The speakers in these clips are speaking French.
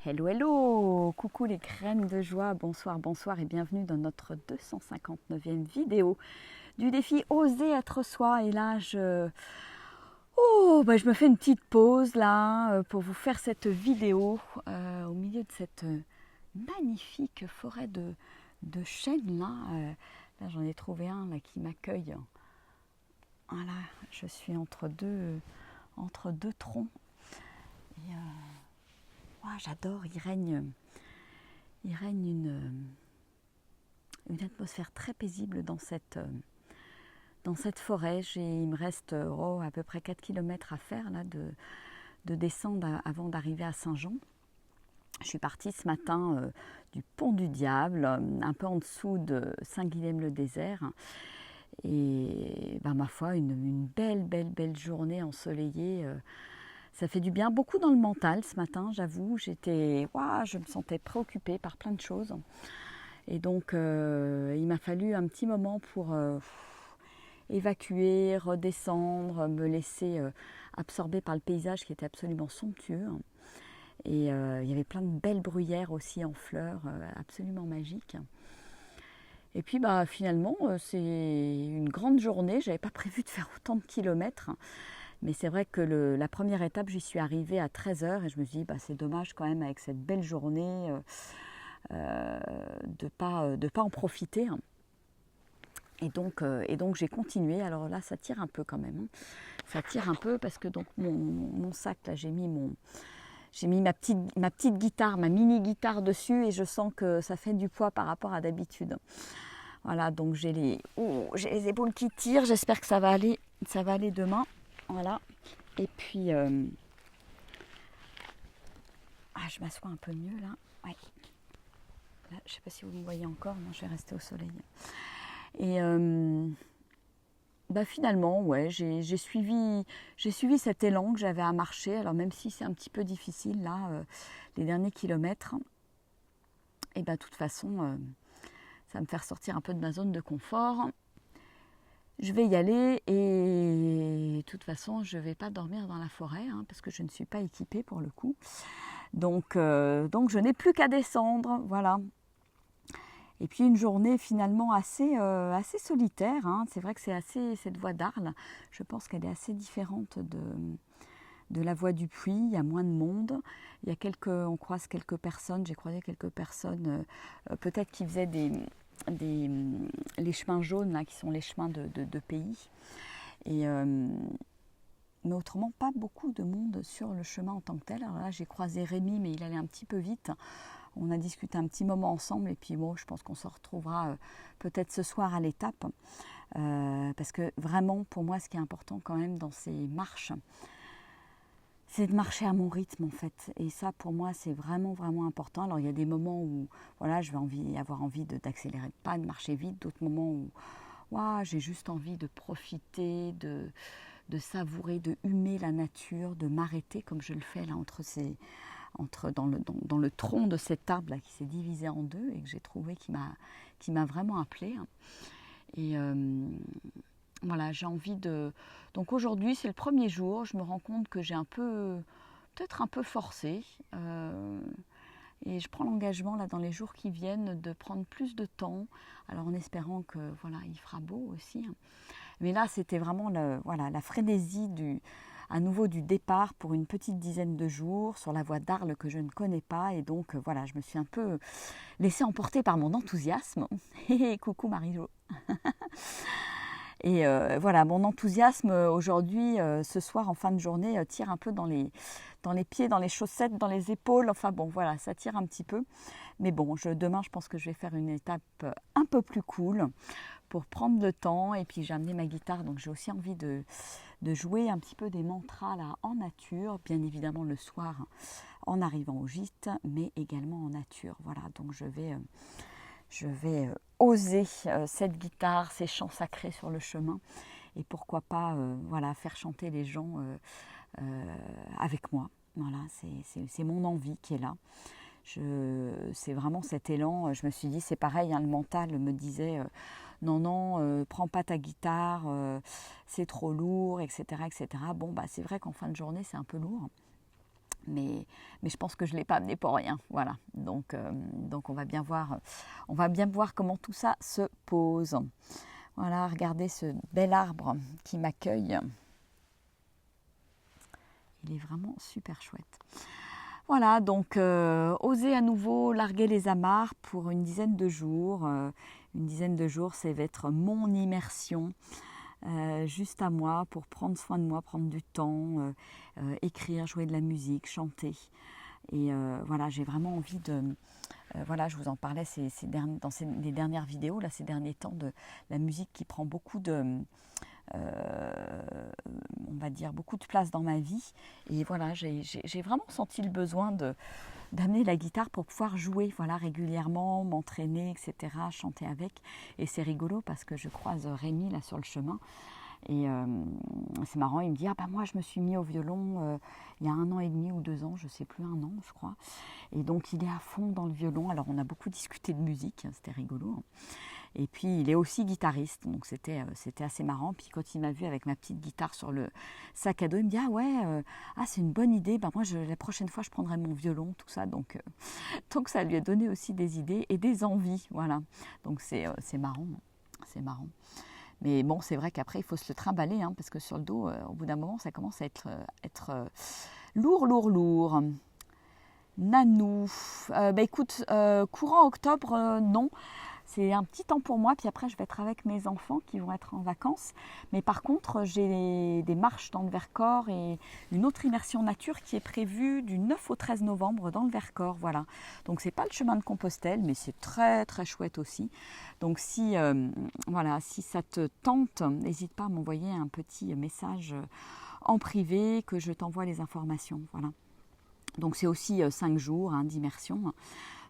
Hello, hello! Coucou les graines de joie, bonsoir, bonsoir et bienvenue dans notre 259e vidéo du défi Oser être soi. Et là, je me fais une petite pause là pour vous faire cette vidéo au milieu de cette magnifique forêt de chênes là. Là, j'en ai trouvé un là, qui m'accueille. Voilà, je suis entre deux troncs. Et j'adore, il règne une atmosphère très paisible dans cette forêt. Il me reste à peu près 4 km à faire là, de descendre avant d'arriver à Saint-Jean. Je suis partie ce matin du Pont du Diable, un peu en dessous de Saint-Guilhem-le-Désert. Et ma foi, une belle journée ensoleillée. Ça fait du bien, beaucoup dans le mental ce matin, j'avoue. Je me sentais préoccupée par plein de choses. Et donc, il m'a fallu un petit moment pour évacuer, redescendre, me laisser absorber par le paysage qui était absolument somptueux. Et il y avait plein de belles bruyères aussi en fleurs, absolument magiques. Et puis finalement, c'est une grande journée. Je n'avais pas prévu de faire autant de kilomètres. Mais c'est vrai que la première étape, j'y suis arrivée à 13h et je me suis dit, c'est dommage quand même avec cette belle journée de pas en profiter. Et donc j'ai continué. Alors là, ça tire un peu quand même. Ça tire un peu parce que donc mon sac, là, j'ai mis ma petite guitare, ma mini guitare dessus et je sens que ça fait du poids par rapport à d'habitude. Voilà, donc j'ai les épaules qui tirent. J'espère que ça va aller demain. Voilà. Et puis, je m'assois un peu mieux là. Ouais. Là, je ne sais pas si vous me voyez encore. Non, je vais rester au soleil. Et finalement, ouais, j'ai suivi cet élan que j'avais à marcher. Alors même si c'est un petit peu difficile là, les derniers kilomètres. Et de toute façon, ça va me faire sortir un peu de ma zone de confort. Je vais y aller et de toute façon, je ne vais pas dormir dans la forêt parce que je ne suis pas équipée pour le coup. Donc je n'ai plus qu'à descendre, voilà. Et puis une journée finalement assez solitaire. C'est vrai que cette voie d'Arles, je pense qu'elle est assez différente de la voie du Puy. Il y a moins de monde. On croise quelques personnes. J'ai croisé quelques personnes, peut-être qui faisaient les chemins jaunes là, qui sont les chemins de pays. Mais autrement, pas beaucoup de monde sur le chemin en tant que tel. Alors là, j'ai croisé Rémi, mais il allait un petit peu vite. On a discuté un petit moment ensemble et puis je pense qu'on se retrouvera peut-être ce soir à l'étape. Parce que vraiment, pour moi, ce qui est important quand même dans ces marches, c'est de marcher à mon rythme en fait. Et ça, pour moi, c'est vraiment important. Alors, il y a des moments où je vais avoir envie d'accélérer pas, de marcher vite. D'autres moments où j'ai juste envie de profiter, de savourer, de humer la nature, de m'arrêter comme je le fais là dans le tronc de cet arbre là, qui s'est divisé en deux et que j'ai trouvé qui m'a vraiment appelée. Et j'ai envie de... Donc aujourd'hui, c'est le premier jour, je me rends compte que j'ai peut-être un peu forcé. Et je prends l'engagement là dans les jours qui viennent de prendre plus de temps, alors en espérant que il fera beau aussi. Mais là, c'était vraiment la frénésie à nouveau du départ pour une petite dizaine de jours sur la voie d'Arles que je ne connais pas. Et donc, je me suis un peu laissée emporter par mon enthousiasme. Coucou Marie-Jo. Et mon enthousiasme aujourd'hui, ce soir en fin de journée, tire un peu dans les pieds, dans les chaussettes, dans les épaules. Enfin ça tire un petit peu. Mais demain, je pense que je vais faire une étape un peu plus cool pour prendre le temps. Et puis j'ai amené ma guitare, donc j'ai aussi envie de jouer un petit peu des mantras là en nature, bien évidemment le soir en arrivant au gîte, mais également en nature. Voilà, donc je vais oser cette guitare, ces chants sacrés sur le chemin, et pourquoi pas faire chanter les gens avec moi. Voilà, c'est mon envie qui est là. C'est vraiment cet élan. Je me suis dit, c'est pareil, le mental me disait non, prends pas ta guitare, c'est trop lourd, etc. etc. C'est vrai qu'en fin de journée, c'est un peu lourd. mais je pense que je ne l'ai pas amené pour rien. Voilà. Donc on va bien voir comment tout ça se pose. Voilà, regardez ce bel arbre qui m'accueille. Il est vraiment super chouette. Voilà, donc oser à nouveau larguer les amarres pour une dizaine de jours. Une dizaine de jours, ça va être mon immersion. Juste à moi, pour prendre soin de moi, prendre du temps, écrire, jouer de la musique, chanter. Et voilà, j'ai vraiment envie de... voilà, je vous en parlais dans les dernières vidéos, là, ces derniers temps, de la musique qui prend beaucoup de... on va dire beaucoup de place dans ma vie. Et voilà, j'ai vraiment senti le besoin d'amener la guitare pour pouvoir jouer régulièrement, m'entraîner, etc., chanter avec. Et c'est rigolo parce que je croise Rémi là sur le chemin. Et c'est marrant, il me dit « Ah bah moi je me suis mis au violon il y a 1 an et demi ou 2 ans, je ne sais plus, 1 an je crois. » Et donc il est à fond dans le violon. Alors on a beaucoup discuté de musique, c'était rigolo. Et puis il est aussi guitariste, donc c'était assez marrant. Puis quand il m'a vu avec ma petite guitare sur le sac à dos, il me dit « Ah ouais, c'est une bonne idée, bah moi la prochaine fois je prendrai mon violon, tout ça. » Donc ça lui a donné aussi des idées et des envies, voilà. Donc c'est marrant, c'est marrant. Mais bon, c'est vrai qu'après, il faut se le trimballer, hein, parce que sur le dos, au bout d'un moment, ça commence à être lourd. Nanou, écoute, courant octobre, non. C'est un petit temps pour moi, puis après je vais être avec mes enfants qui vont être en vacances. Mais par contre, j'ai des marches dans le Vercors et une autre immersion nature qui est prévue du 9 au 13 novembre dans le Vercors. Voilà. Donc c'est pas le chemin de Compostelle, mais c'est très très chouette aussi. Donc si ça te tente, n'hésite pas à m'envoyer un petit message en privé que je t'envoie les informations. Voilà. Donc c'est aussi 5 jours d'immersion.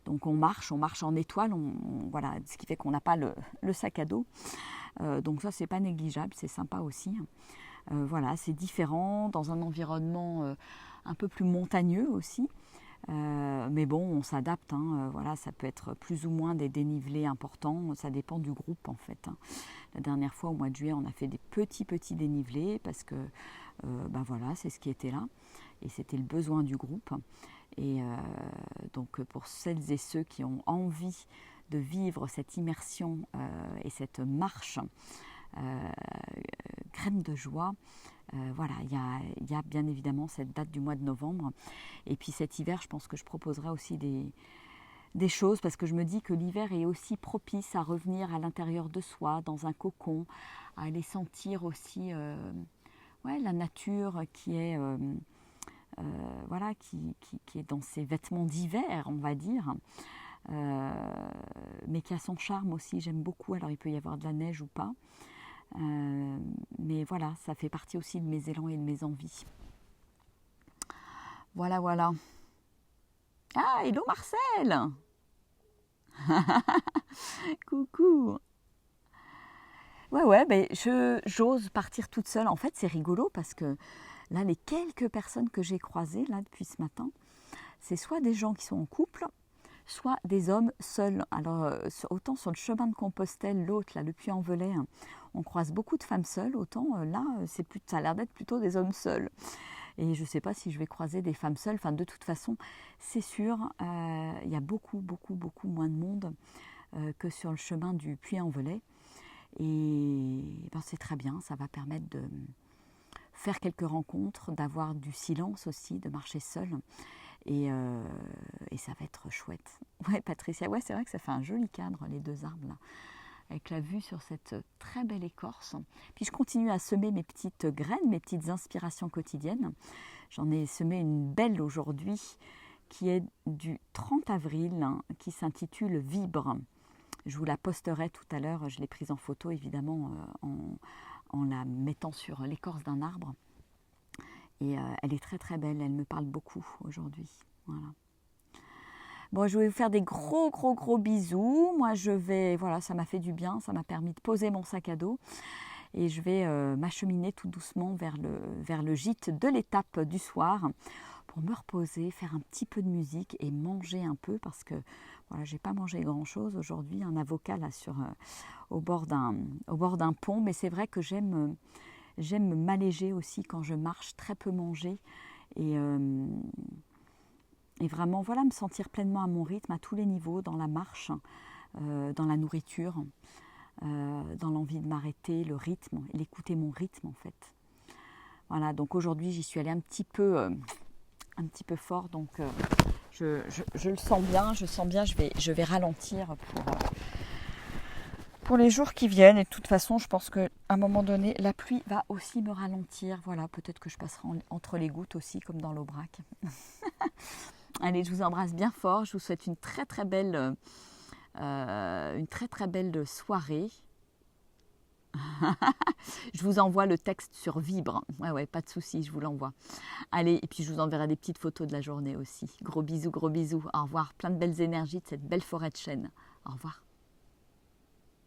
Donc on marche en étoile, voilà, ce qui fait qu'on n'a pas le sac à dos. Donc ça, c'est pas négligeable, c'est sympa aussi. Voilà, c'est différent, dans un environnement un peu plus montagneux aussi. Mais bon, on s'adapte. Voilà, ça peut être plus ou moins des dénivelés importants, ça dépend du groupe en fait. La dernière fois, au mois de juillet, on a fait des petits dénivelés parce que voilà, c'est ce qui était là. Et c'était le besoin du groupe. Et donc pour celles et ceux qui ont envie de vivre cette immersion et cette marche graine de joie, voilà, il y a bien évidemment cette date du mois de novembre. Et puis cet hiver, je pense que je proposerai aussi des choses parce que je me dis que l'hiver est aussi propice à revenir à l'intérieur de soi, dans un cocon, à aller sentir aussi la nature qui est... voilà, qui est dans ses vêtements d'hiver, on va dire, mais qui a son charme aussi, j'aime beaucoup. Alors il peut y avoir de la neige ou pas, mais voilà, ça fait partie aussi de mes élans et de mes envies. Voilà. Ah, hello Marcel. Coucou. Ouais, j'ose partir toute seule. En fait, c'est rigolo parce que là, les quelques personnes que j'ai croisées là depuis ce matin, c'est soit des gens qui sont en couple, soit des hommes seuls. Alors, autant sur le chemin de Compostelle, l'autre, là, le Puy-en-Velay, on croise beaucoup de femmes seules, autant là, ça a l'air d'être plutôt des hommes seuls. Et je ne sais pas si je vais croiser des femmes seules. Enfin, de toute façon, c'est sûr, il y a beaucoup moins de monde que sur le chemin du Puy-en-Velay. Et c'est très bien, ça va permettre de faire quelques rencontres, d'avoir du silence aussi, de marcher seul. Et ça va être chouette. Ouais, Patricia, c'est vrai que ça fait un joli cadre, les 2 arbres là, avec la vue sur cette très belle écorce. Puis je continue à semer mes petites graines, mes petites inspirations quotidiennes. J'en ai semé une belle aujourd'hui qui est du 30 avril, qui s'intitule Vibre. Je vous la posterai tout à l'heure, je l'ai prise en photo évidemment en la mettant sur l'écorce d'un arbre. Et elle est très très belle, elle me parle beaucoup aujourd'hui. Voilà. Bon, je vais vous faire des gros bisous. Moi je vais, voilà, ça m'a fait du bien, ça m'a permis de poser mon sac à dos. Et je vais m'acheminer tout doucement vers le gîte de l'étape du soir pour me reposer, faire un petit peu de musique et manger un peu parce que voilà, j'ai pas mangé grand chose aujourd'hui, un avocat là au bord d'un pont, mais c'est vrai que j'aime m'alléger aussi quand je marche, très peu manger Et vraiment, voilà, me sentir pleinement à mon rythme, à tous les niveaux, dans la marche, dans la nourriture, dans l'envie de m'arrêter, le rythme, l'écouter mon rythme en fait. Voilà, donc aujourd'hui j'y suis allée un petit peu fort, donc je le sens bien, je vais ralentir pour les jours qui viennent. Et de toute façon, je pense qu'à un moment donné, la pluie va aussi me ralentir. Voilà, peut-être que je passerai entre les gouttes aussi, comme dans l'Aubrac. Allez, je vous embrasse bien fort. Je vous souhaite une très très belle soirée. Je vous envoie le texte sur Vibre. Ouais, pas de souci, je vous l'envoie. Allez, et puis je vous enverrai des petites photos de la journée aussi. Gros bisous, gros bisous. Au revoir. Plein de belles énergies de cette belle forêt de chênes. Au revoir.